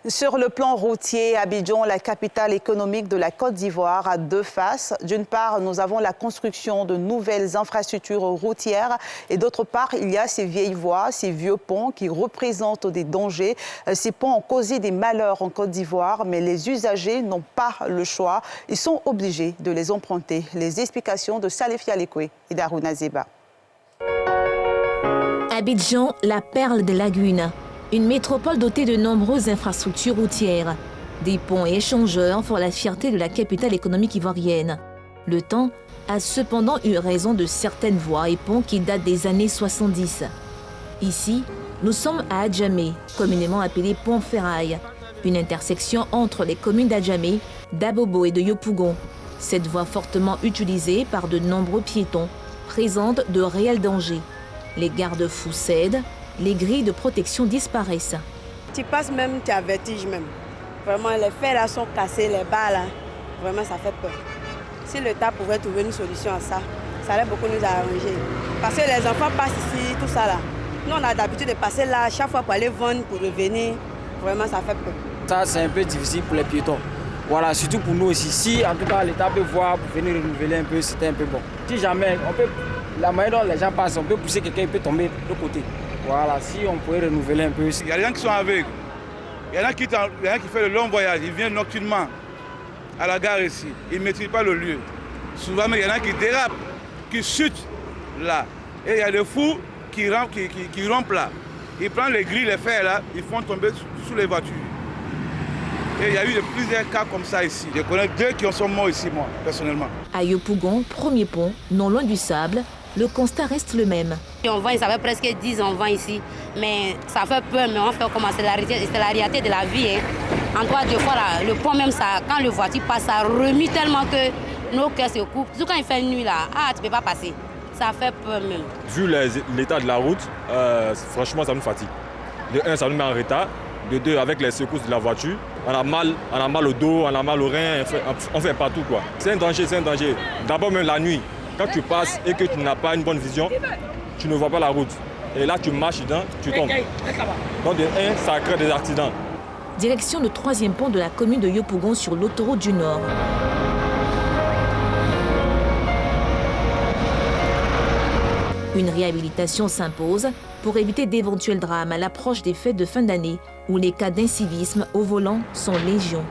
Sur le plan routier, Abidjan, la capitale économique de la Côte d'Ivoire, a deux faces. D'une part, nous avons la construction de nouvelles infrastructures routières et d'autre part, il y a ces vieilles voies, ces vieux ponts qui représentent des dangers. Ces ponts ont causé des malheurs en Côte d'Ivoire, mais les usagers n'ont pas le choix. Ils sont obligés de les emprunter. Les explications de Salif Yalekwe et d'Aruna Zeba. Abidjan, la perle des lagunes. Une métropole dotée de nombreuses infrastructures routières. Des ponts et échangeurs font la fierté de la capitale économique ivoirienne. Le temps a cependant eu raison de certaines voies et ponts qui datent des années 70. Ici, nous sommes à Adjamé, communément appelé Pont Ferraille, une intersection entre les communes d'Adjamé, d'Abobo et de Yopougon. Cette voie fortement utilisée par de nombreux piétons présente de réels dangers. Les garde-fous cèdent, les grilles de protection disparaissent. Tu passes même, tu as vertige même. Vraiment, les fers là sont cassés, les barres là, vraiment ça fait peur. Si l'État pouvait trouver une solution à ça, ça allait beaucoup nous arranger. Parce que les enfants passent ici, tout ça là. Nous on a l'habitude de passer là chaque fois pour aller vendre, pour revenir. Vraiment ça fait peur. Ça c'est un peu difficile pour les piétons. Voilà, surtout pour nous aussi. Si en tout cas l'État peut voir pour venir renouveler un peu, c'était un peu bon. Si jamais, on peut, la manière dont les gens passent, on peut pousser quelqu'un, il peut tomber de l'autre côté. Voilà, si on pouvait renouveler un peu. Il y a des gens qui sont aveugles. Il y en a qui font le long voyage. Ils viennent nocturnement à la gare ici. Ils ne maîtrisent pas le lieu. Souvent, il y en a qui dérapent, qui chutent là. Et il y a des fous qui rompent là. Ils prennent les grilles, les fers là, ils font tomber sous les voitures. Et il y a eu plusieurs cas comme ça ici. Je connais deux qui en sont morts ici, moi, personnellement. À Yopougon, premier pont, non loin du sable, le constat reste le même. On vend, ça fait presque 10 ans on vend ici, mais ça fait peur, mais on fait comment, c'est la réalité de la vie. Hein. En toi, deux fois, là, le pont même, ça, quand le voiture passe, ça remue tellement que nos cœurs se coupent. Surtout quand il fait nuit, là, tu ne peux pas passer. Ça fait peur même. Vu l'état de la route, franchement, ça nous fatigue. De un, ça nous met en retard. De deux, avec les secousses de la voiture, on a mal au dos, on a mal au rein, on fait partout, quoi. C'est un danger, c'est un danger. D'abord, même la nuit. Quand tu passes et que tu n'as pas une bonne vision, tu ne vois pas la route. Et là, tu marches dedans, tu tombes. Donc, de un, ça crée des accidents. Direction le troisième pont de la commune de Yopougon sur l'autoroute du Nord. Une réhabilitation s'impose pour éviter d'éventuels drames à l'approche des fêtes de fin d'année où les cas d'incivisme au volant sont légion.